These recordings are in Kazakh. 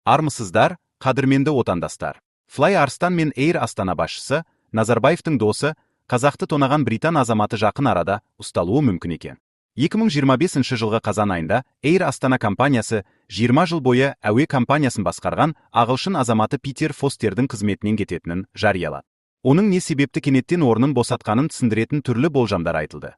Армысыздар, қадірменді отандастар. Fly Arstан мен Air Astana басшысы, Назарбаевтың досы, қазақты тонаған британ азаматы жақын арада ұсталуы мүмкін екен. 2025 жылғы қазан айында Air Astana компаниясы 20 жыл бойы әуе компаниясын басқарған ағылшын азаматы Питер Фостердің қызметінен кететінін жариялады. Оның не себепті кенеттен орнын босатқанын түсіндіретін түрлі болжамдар айтылды.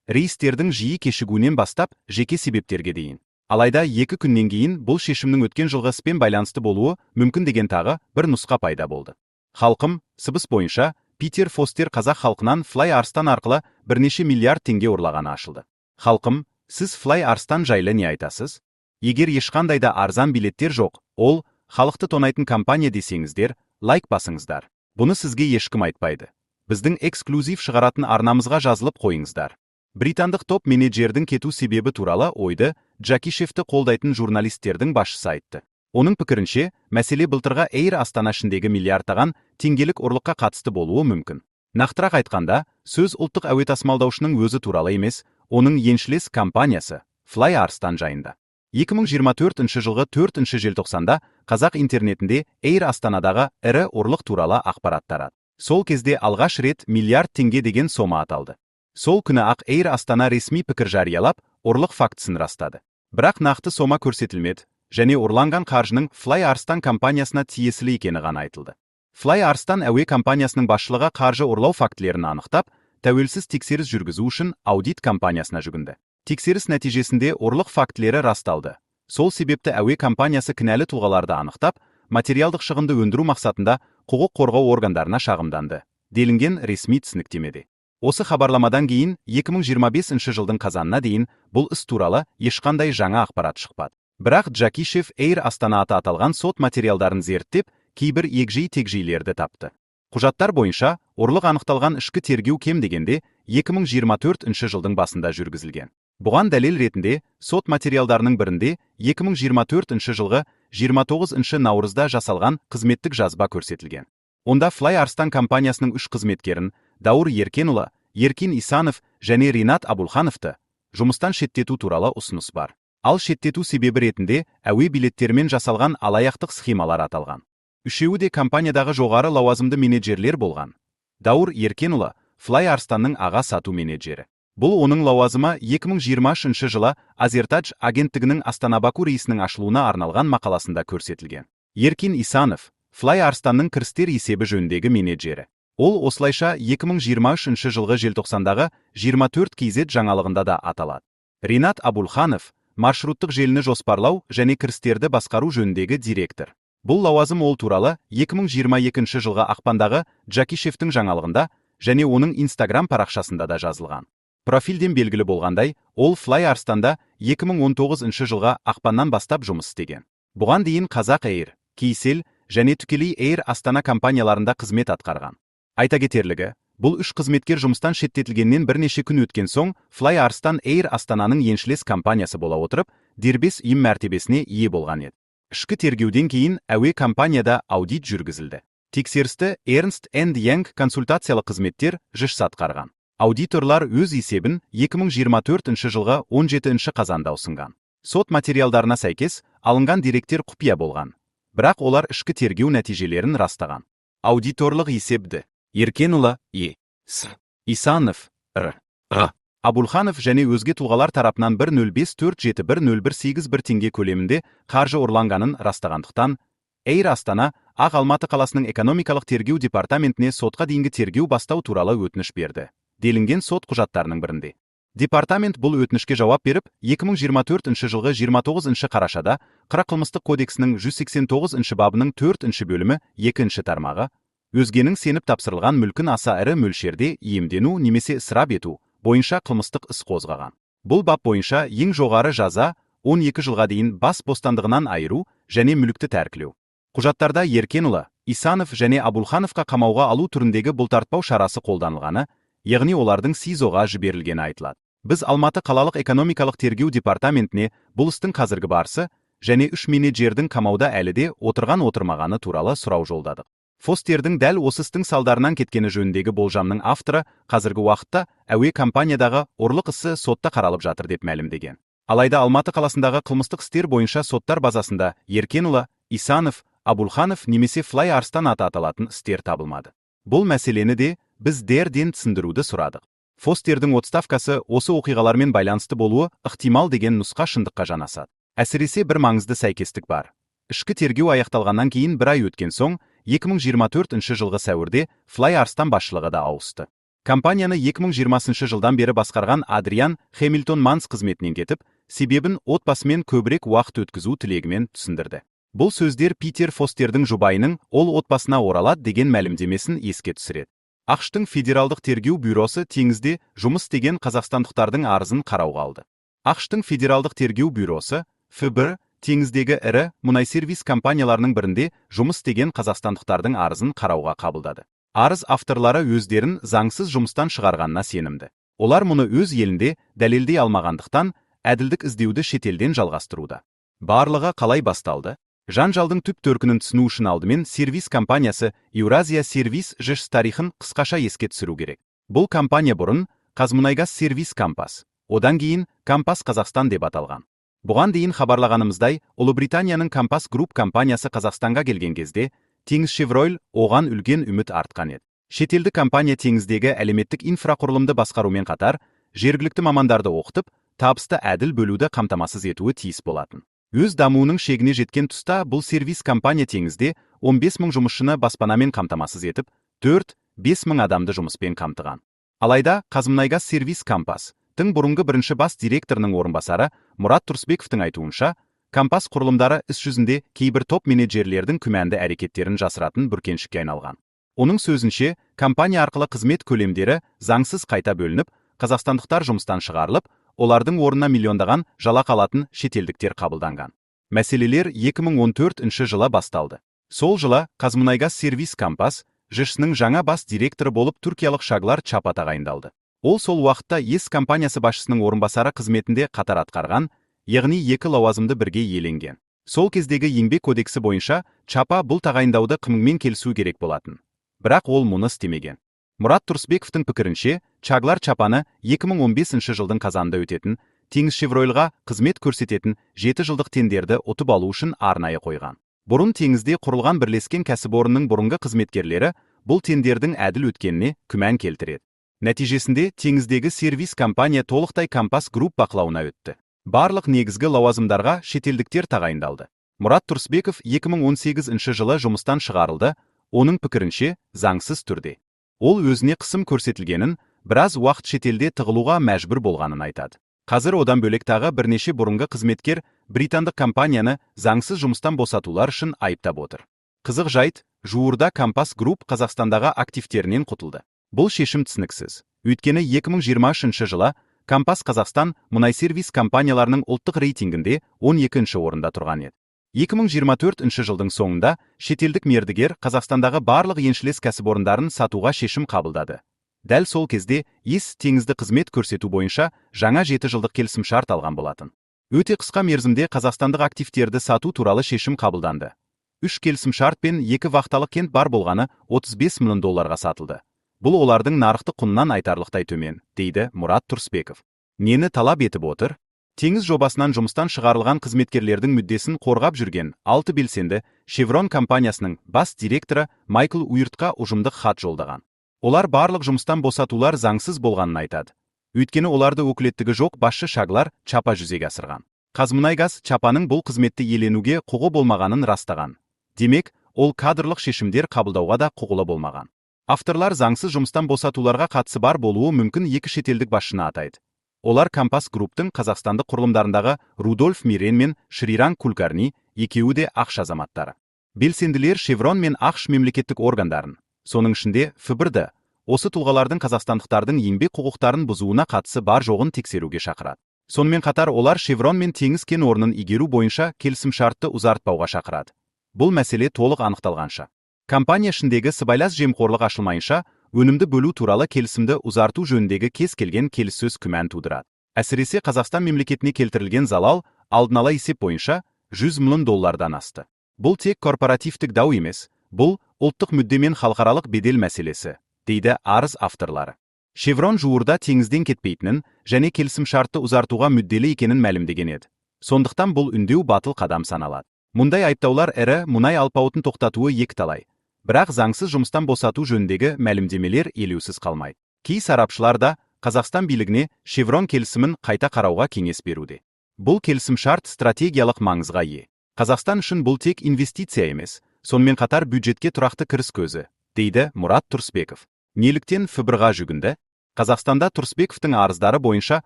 Рейстердің жиі кешігуінен бастап жеке себептерге дейін. Алайда 2 күннен кейін бұл шешімнің өткен жылғы іспен байланысты болуы мүмкін деген тағы бір нұсқа пайда болды. Халқым, сыбыс бойынша, Питер Фостер қазақ халқынан Fly Arstan арқылы бірнеше миллиард теңге ұрлағаны ашылды. Халқым, сіз Fly Arstan жайлы не айтасыз? Егер ешқандай да арзан билеттер жоқ, ол халықты тонайтын компания десеңіздер, лайк басыңыздар. Бұны сізге ешкім айтпайды. Біздің эксклюзив шығаратын арнамызға жазылып қойыңыздар. Британдық топ менеджердің кету себебі туралы ойды Джакишевті қолдайтын журналистердің басшысы айтты. Оның пікірінше, мәселе былтырғы Air Astana ішіндегі миллиардтаған теңгелік ұрлыққа қатысты болуы мүмкін. Нақтырақ айтқанда, сөз ұлттық әуе тасымалдаушының өзі туралы емес, оның еншілес компаниясы Fly Arstan жайында. 2024 жылғы 4 желтоқсанда қазақ интернетінде Air Astanадағы ірі ұрлық туралы ақпарат тарады. Сол кезде алғаш рет миллиард теңге деген сома аталды. Сол күні ақ Air Astana ресми пікір жариялап, ұрлық фактісін растады. Бірақ нақты сома көрсетілмеді, және ұрланған қаржының Fly Arstan компаниясына тиесілі екені ғана айтылды. Fly Arstan әуе компаниясының басшылығы қаржы ұрлау фактілерін анықтап, тәуелсіз тексеріс жүргізу үшін аудит компаниясына жүгінді. Тексеріс нәтижесінде ұрлық фактілері расталды. Сол себепті әуе компаниясы кінәлі тұлғаларды анықтап, материалдық шығынды өндіру мақсатында құқық қорғау органдарына шағымданды, делінген ресми түсініктемеде. Осы хабарламадан кейін 2025 жылдың қазанына дейін бұл іс туралы ешқандай жаңа ақпарат шықпады. Бірақ Джакишев Air Astana аты аталған сот материалдарын зерттеп, кейбір егжей-тегжейлерді тапты. Құжаттар бойынша, ұрлық анықталған ішкі тергеу кем дегенде 2024 жылдың басында жүргізілген. Бұған дәлел ретінде, сот материалдарының бірінде 2024 жылғы 29 наурызда жасалған қызметтік жазба көрсетілген. Онда Fly Arstan компаниясының 3 қызметкерін, Даур Еркенұлы, Еркин Исанов және Ринат Абулхановты жұмыстан шеттету туралы ұсыныс бар. Ал шеттету себебі ретінде әуе билеттермен жасалған алаяқтық схемалар аталған. Үшеуі де компаниядағы жоғары лауазымды менеджерлер болған. Даур Еркенұлы Fly Arstanның аға сату менеджері. Бұл оның лауазымы 2023 жылы Азертадж агенттігінің Астана-Баку рейсінің ашылуына арналған мақаласында көрсетілген. Еркин Исанов Fly Arstanның кірістер есебі жөніндегі менеджері. Ол осылайша 2023 жылғы желтоқсандағы 24 KZ жаңалығында да аталады. Ринат Абулханов маршруттық желіні жоспарлау және кірістерді басқару жөніндегі директор. Бұл лауазым ол туралы 2022 жылғы ақпандағы Джакишевтің жаңалығында және оның Instagram парақшасында да жазылған. Профильден белгілі болғандай, ол Fly Arstanda 2019 жылға ақпаннан бастап жұмыс істеген. Бұған дейін Қазақ Air, Кейсел және тікелей Air Astana компанияларында қызмет атқарған. Айта кетерлігі, бұл 3 қызметкер жұмыстан шеттетілгеннен бірнеше күн өткен соң Fly Arstan Air Astaнаның еншілес компаниясы бола отырып, дербес ұйым мәртебесіне ие болған еді. Ішкі тергеуден кейін әуе компанияда аудит жүргізілді. Тексерісті Ernst & Young консультациялық қызметтер жшс атқарған. Аудиторлар өз есебін 2024 жылғы 17 қазанда ұсынған. Сот материалдарына сәйкес алынған деректер құпия болған. Бірақ олар ішкі тергеу нәтижелерін растаған. Аудиторлық есепді Еркенұлы Е. С. Исанов Р. А. Абулханов және өзге тұлғалар тарапынан 105471018 теңге көлемінде қаржы ұрланғанын растағандықтан, Air Astana Ақ Алматы қаласының экономикалық тергеу департаментіне сотқа дейінгі тергеу бастау туралы өтініш берді, делінген сот құжаттарының бірінде. Департамент бұл өтінішке жауап беріп, 2024 жылғы 29 қарашада қылмыстық кодексінің 189 бабының 4 бөлімі 2 тармағы, өзгенің сеніп тапсырылған мүлкін аса ірі мөлшерде иемдену немесе ысырап ету бойынша қылмыстық іс қозғаған. Бұл бап бойынша ең жоғары жаза 12 жылға дейін бас бостандығынан айыру және мүлікті тәркілеу. Құжаттарда Еркенұлы, Исанов және Абулхановқа қамауға алу түріндегі бұлтартпау шарасы қолданылғаны, яғни олардың СИЗОға жіберілгені айтылады. Біз Алматы қалалық экономикалық тергеу департаментіне бұл істің қазіргі барысы және 3 менеджердің қамауда әлі де отырған-отырмағаны туралы сұрау жолдадық. Фостердің дәл осы істің салдарынан кеткені жөніндегі болжамның авторы қазіргі уақытта әуе компаниядағы ұрлық ісі сотта қаралып жатыр деп мәлімдеген. Алайда Алматы қаласындағы қылмыстық істер бойынша соттар базасында Еркенұлы, Исанов, Абулханов немесе Fly Arstan аты аталатын істер табылмады. Бұл мәселені де біз дерден түсіндіруді сұрадық. Фостердің отставкасы осы оқиғалармен байланысты болуы ықтимал деген нұсқа шындыққа жанасады. Әсіресе бір маңызды сәйкестік бар. Ішкі тергеу аяқталғаннан кейін бір ай өткен соң, 2024 жылғы сәуірде Fly Arstan басшылығы да ауысты. Компанияны 2020 жылдан бері басқарған Адриан Хэмилтон Манс қызметінен кетіп, себебін отбасымен көбірек уақыт өткізу тілегімен түсіндірді. Бұл сөздер Питер Фостердің жұбайының ол отбасына оралады деген мәлімдемесін еске түсіреді. ақш-тың федералдық тергеу бюросы теңізде жұмыс істеген қазақстандықтардың арызын қарауға алды. ақш-тың федералдық тергеу бюросы ФБР теңіздегі ірі мұнай-сервис компанияларының бірінде жұмыс істеген қазақстандықтардың арызын қарауға қабылдады. Арыз авторлары өздерін заңсыз жұмыстан шығарғанына сенімді. Олар мұны өз елінде дәлелдей алмағандықтан, әділдік іздеуді шетелден жалғастыруда. Барлығы қалай басталды? Жанжалдың түп төркінін түсіну үшін алдымен сервис компаниясы Еуразия сервис ЖС тарихын қысқаша еске түсіру керек. Бұл компания бұрын Қазмұнайгаз сервис Кампас, одан кейін Кампас Қазақстан деп аталған. Бұған дейін хабарлағанымыздай, Ұлыбританияның Кампас Груп компаниясы Қазақстанға келген кезде, Теңізшевройл оған үлкен үміт артқан еді. Шетелдік компания теңіздегі әлеуметтік инфрақұрылымды басқарумен қатар, жергілікті мамандарды оқытып, табысты әділ бөлуді қамтамасыз етуі тиіс болатын. Өз дамуының шегіне жеткен тұста бұл сервис компания теңізде 15 мың жұмысшыны баспанамен қамтамасыз етіп, 4-5 мың адамды жұмыспен қамтыған. Алайда, Қазмұнайгаз сервис Кампас тың бұрынғы бірінші бас директорының орынбасары Мұрат Тұрсбековтың айтуынша, Кампас құрылымдары іс жүзінде кейбір топ менеджерлердің күмәнді әрекеттерін жасыратын бүркеншікке айналған. Оның сөзінше, компания арқылы қызмет көлемдері заңсыз қайта бөлініп, қазақстандықтар жұмыстан шығарылып, олардың орнына миллиондаған жалақы алатын шетелдіктер қабылданған. Мәселелер 2014 жылы басталды. Сол жылы Қазмұнайгаз сервис Кампас ЖС-нің жаңа бас директоры болып түркиялық Шаглар Чапа тағайындалды. Ол сол уақытта ЕС компаниясы басшысының орынбасары қызметінде қатар атқарған, яғни екі лауазымды бірге иеленген. Сол кездегі еңбек кодексі бойынша Чапа бұл тағайындауды қымыңмен келісу керек болатын. Бірақ ол мұны істемеген. Мұрат Тұрсбековтың пікірінше, Чаглар Чапаны 2015 жылдың қазанында өтетін, Теңізшевройлға қызмет көрсететін 7 жылдық тендерді ұтып алу үшін арнайы қойған. Бұрын теңізде құрылған бірлескен кәсіпорынның бұрынғы қызметкерлері бұл тендердің әділ өткеніне күмән келтіреді. Нәтижесінде теңіздегі сервис компания толықтай Кампас Груп бақылауына өтті. Барлық негізгі лауазымдарға шетелдіктер тағайындалды. Мұрат Тұрсбеков 2018 жылы жұмыстан шығарылды, оның пікірінше заңсыз түрде. Ол өзіне қысым көрсетілгенін, біраз уақыт шетелде тығылуға мәжбүр болғанын айтады. Қазір одан бөлек тағы бірнеше бұрынғы қызметкер британдық компанияны заңсыз жұмыстан босатулар үшін айыптап отыр. Қызық жайт, жуырда Кампас Груп Қазақстандағы активтерінен құтылды. Бұл шешім түсініксіз. Өйткені 2023 жылы Кампас Қазақстан мұнай-сервис компанияларының ұлттық рейтингінде 12-ші орында тұрған еді. 2024 жылдың соңында шетелдік мердігер Қазақстандағы барлық еншілес кәсіпорындарын сатуға шешім қабылдады. Дәл сол кезде ЕС теңізді қызмет көрсету бойынша жаңа 7 жылдық келісімшарт алған болатын. Өте қысқа мерзімде қазақстандық активтерді сату туралы шешім қабылданды. 3 келісімшарт пен 2 вахталық кент бар болғаны $35 миллион сатылды. Бұл олардың нарықтық құнынан айтарлықтай төмен, дейді Мұрат Тұрсбеков. Нені талап етіп отыр? Теңіз жобасынан жұмыстан шығарылған қызметкерлердің мүддесін қорғап жүрген 6 белсенді Шеврон компаниясының бас директоры Майкл Уиртқа ұжымдық хат жолдаған. Олар барлық жұмыстан босатулар заңсыз болғанын айтады. Өйткені оларды өкілеттігі жоқ басшы Шаглар Чапа жүзеге асырған. Қазмұнайгаз Чапаның бұл қызметті иеленуге құқы болмағанын растаған. Демек, ол кадрлық шешімдер қабылдауға да құқылы болмаған. Авторлар заңсыз жұмыстан босатуларға қатысы бар болуы мүмкін екі шетелдік басшыны атайды. Олар Кампас Груптың қазақстандық құрылымдарындағы Рудольф Мирен мен Шриран Кулкарни, екеуі де ақш азаматтары. Белсенділер Шеврон мен ақш мемлекеттік органдарын, соның ішінде ФБР-ді, осы тұлғалардың қазақстандықтардың еңбек құқықтарын бұзуына қатысы бар жоғын тексеруге шақырады. Сонымен қатар олар Шеврон мен теңіз кен орнын игеру бойынша келісімшартты ұзартпауға шақырады. Бұл мәселе толық анықталғанша. Компания ішіндегі сыбайлас жемқорлық ашылмайынша, өнімді бөлу туралы келісімді ұзарту жөніндегі кез келген келіссөз күмән тудырады. Әсіресе Қазақстан мемлекетіне келтірілген залал алдын ала есеп бойынша $100 миллион асты. Бұл тек корпоративтік дау емес, бұл ұлттық мүдде мен халықаралық бедел мәселесі, дейді арыз авторлары. Шеврон жуырда теңізден кетпейтінін және келісімшартты ұзартуға мүдделі екенін мәлімдеген еді. Сондықтан бұл үндеу батыл қадам саналады. Мұндай айыптаулар ірі мұнай алпауытын тоқтатуы екіталай. Бірақ заңсыз жұмыстан босату жөніндегі мәлімдемелер елеусіз қалмайды. Кей сарапшылар да Қазақстан билігіне Шеврон келісімін қайта қарауға кеңес беруде. Бұл келісімшарт стратегиялық маңызға ие. Қазақстан үшін бұл тек инвестиция емес, сонымен қатар бюджетке тұрақты кіріс көзі, дейді Мұрат Тұрсбеков. Неліктен ФБР-ға жүгінді? Қазақстанда Тұрсбековтың арыздары бойынша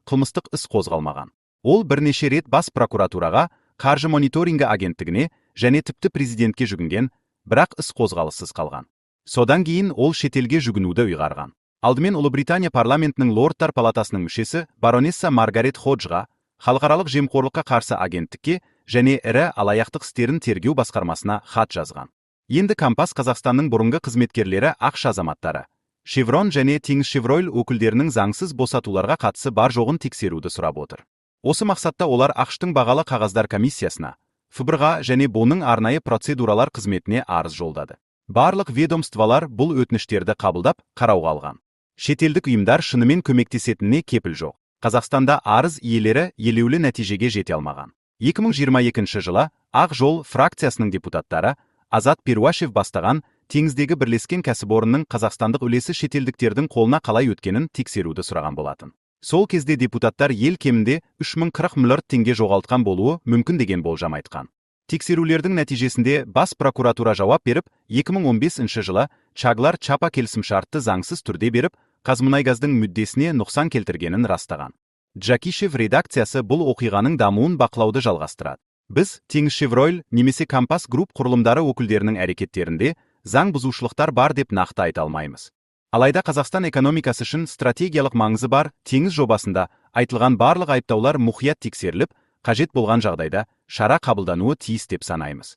қылмыстық іс қозғалмаған. Ол бірнеше рет бас прокуратураға, қаржы мониторингі агенттігіне және тіпті президентке жүгінген, бірақ іс қозғалыссыз қалған. Содан кейін ол шетелге жүгінуді ұйғарған. Алдымен Ұлыбритания парламентінің лордтар палатасының мүшесі баронесса Маргарет Ходжға, халықаралық жемқорлыққа қарсы агенттікке және ірі алаяқтық істерін тергеу басқармасына хат жазған. Енді Компас Қазақстанның бұрынғы қызметкерлері ақш азаматтары, Шеврон және Теңізшевройл өкілдерінің заңсыз босатуларға қатысы бар жоғын тексеруді сұрап отыр. Осы мақсатта олар ақштың бағалы қағаздар комиссиясына, ФБР-ға және бұның арнайы процедуралар қызметіне арыз жолдады. Барлық ведомстволар бұл өтініштерді қабылдап, қарауға алған. Шетелдік ұйымдар шынымен көмектесетініне кепіл жоқ. Қазақстанда арыз иелері елеулі нәтижеге жете алмаған. 2022 жылы Ақ жол фракциясының депутаттары Азат Перуашев бастаған теңіздегі бірлескен кәсіпорынның қазақстандық үлесі шетелдіктердің қолына қалай өткенін тексеруді сұраған болатын. Сол кезде депутаттар ел кемінде 3040 миллиард теңге жоғалтқан болуы мүмкін деген болжам айтқан. Тексерулердің нәтижесінде бас прокуратура жауап беріп, 2015 жылы Чаглар Чапа келісімшартты заңсыз түрде беріп, Қазмұнайгаздың мүддесіне нұқсан келтіргенін растаған. Джакишев редакциясы бұл оқиғаның дамуын бақылауды жалғастырады. Біз Теңізшевройл немесе Компас Групп құрылымдары өкілдерінің әрекеттерінде заң бұзушылықтар бар деп нақты айта алмаймыз. Алайда Қазақстан экономикасы үшін стратегиялық маңызы бар теңіз жобасында айтылған барлық айыптаулар мұқият тексеріліп, қажет болған жағдайда шара қабылдануы тиіс деп санаймыз.